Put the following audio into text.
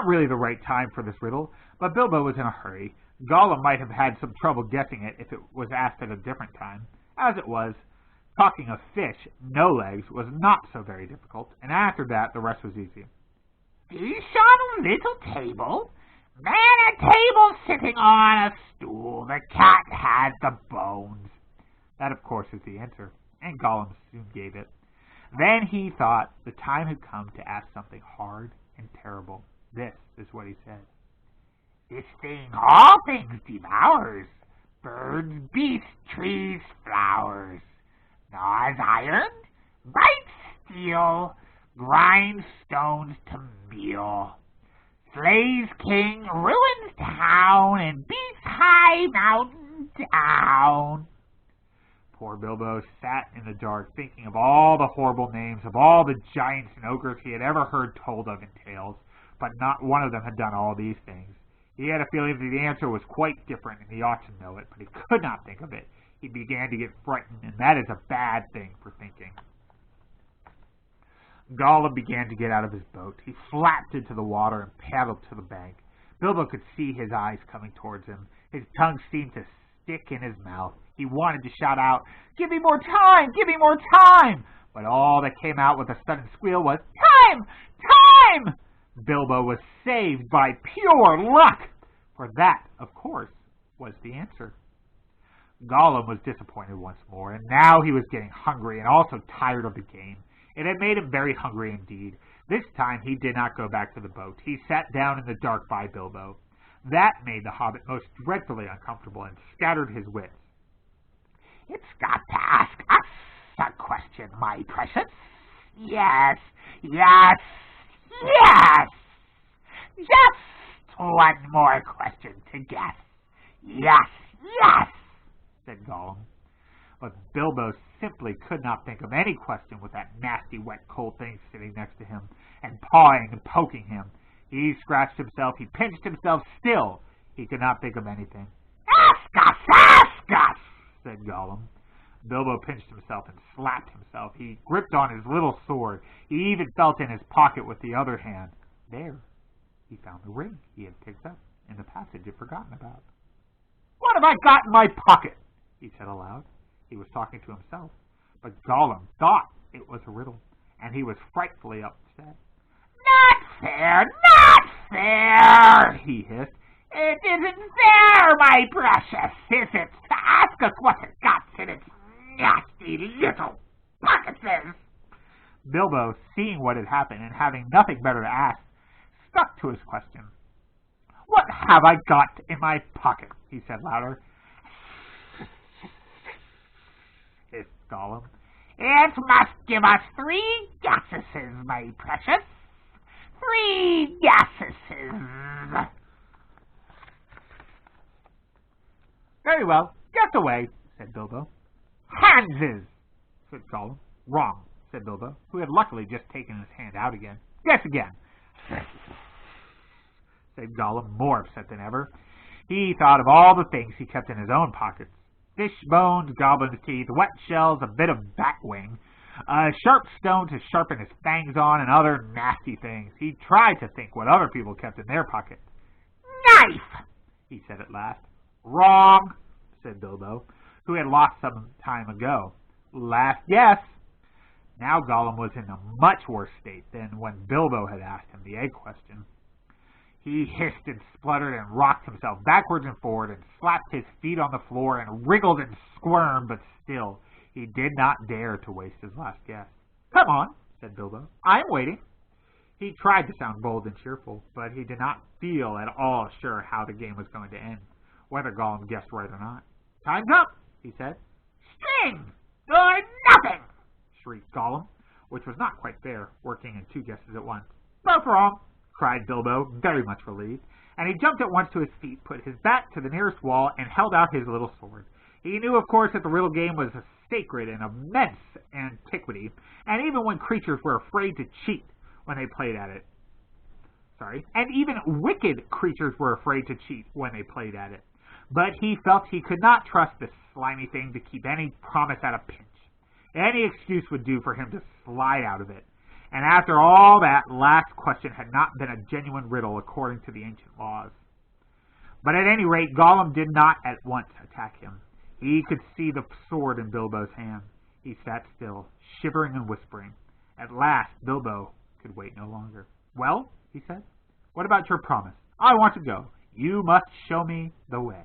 not really the right time for this riddle, but Bilbo was in a hurry. Gollum might have had some trouble guessing it if it was asked at a different time. As it was, talking of fish, no legs, was not so very difficult, and after that the rest was easy. Fish on a little table, man at table sitting on a stool, the cat had the bones. That, of course, is the answer, and Gollum soon gave it. Then he thought the time had come to ask something hard and terrible. This is what he said. This thing all things devours, birds, beasts, trees, flowers. Gnaws iron, bites steel, grinds stones to meal. Slays king, ruins town, and beats high mountain down. Poor Bilbo sat in the dark thinking of all the horrible names of all the giants and ogres he had ever heard told of in tales, but not one of them had done all these things. He had a feeling that the answer was quite different and he ought to know it, but he could not think of it. He began to get frightened, and that is a bad thing for thinking. Gollum began to get out of his boat. He flapped into the water and paddled to the bank. Bilbo could see his eyes coming towards him. His tongue seemed to stick in his mouth. He wanted to shout out, "Give me more time! Give me more time!" But all that came out with a sudden squeal was, "Time! Time!" Bilbo was saved by pure luck, for that, of course, was the answer. Gollum was disappointed once more, and now he was getting hungry and also tired of the game. It had made him very hungry indeed. This time he did not go back to the boat. He sat down in the dark by Bilbo. That made the Hobbit most dreadfully uncomfortable and scattered his wits. It's got to ask us a question, my precious. Yes, yes, yes. Just one more question to guess. Yes, yes, said Gollum. But Bilbo simply could not think of any question with that nasty, wet, cold thing sitting next to him and pawing and poking him. He scratched himself. He pinched himself. Still, he could not think of anything. Ask us, said Gollum. Bilbo pinched himself and slapped himself. He gripped on his little sword. He even felt in his pocket with the other hand. There, he found the ring he had picked up in the passage he had forgotten about. "What have I got in my pocket?" he said aloud. He was talking to himself, but Gollum thought it was a riddle, and he was frightfully upset. Not fair, not fair, he hissed. It isn't fair, my precious, is it, to ask us what it got in its nasty little pockets? Bilbo, seeing what had happened and having nothing better to ask, stuck to his question. "What have I got in my pocket?" he said louder. Hissed Gollum. It must give us 3 guesses, my precious. 3 guesses. "Very well, guess away," said Bilbo. "Handses," said Gollum. "Wrong," said Bilbo, who had luckily just taken his hand out again. "Guess again," said Gollum, more upset than ever. He thought of all the things he kept in his own pockets. Fish bones, goblin's teeth, wet shells, a bit of bat wing, a sharp stone to sharpen his fangs on, and other nasty things. He tried to think what other people kept in their pockets. "Knife," he said at last. "Wrong," said Bilbo, who had lost some time ago. "Last guess." Now Gollum was in a much worse state than when Bilbo had asked him the egg question. He hissed and spluttered and rocked himself backwards and forward and slapped his feet on the floor and wriggled and squirmed, but still he did not dare to waste his last guess. "Come on," said Bilbo. "I am waiting." He tried to sound bold and cheerful, but he did not feel at all sure how the game was going to end, whether Gollum guessed right or not. "Time's up," he said. "String or nothing," shrieked Gollum, which was not quite fair, working in 2 guesses at once. "Both wrong," cried Bilbo, very much relieved, and he jumped at once to his feet, put his back to the nearest wall, and held out his little sword. He knew, of course, that the riddle game was a sacred and immense antiquity, and even when creatures were afraid to cheat when they played at it. And even wicked creatures were afraid to cheat when they played at it. But he felt he could not trust this slimy thing to keep any promise at a pinch. Any excuse would do for him to slide out of it. And after all, that last question had not been a genuine riddle according to the ancient laws. But at any rate, Gollum did not at once attack him. He could see the sword in Bilbo's hand. He sat still, shivering and whispering. At last, Bilbo could wait no longer. "Well," he said, "what about your promise? I want to go. You must show me the way."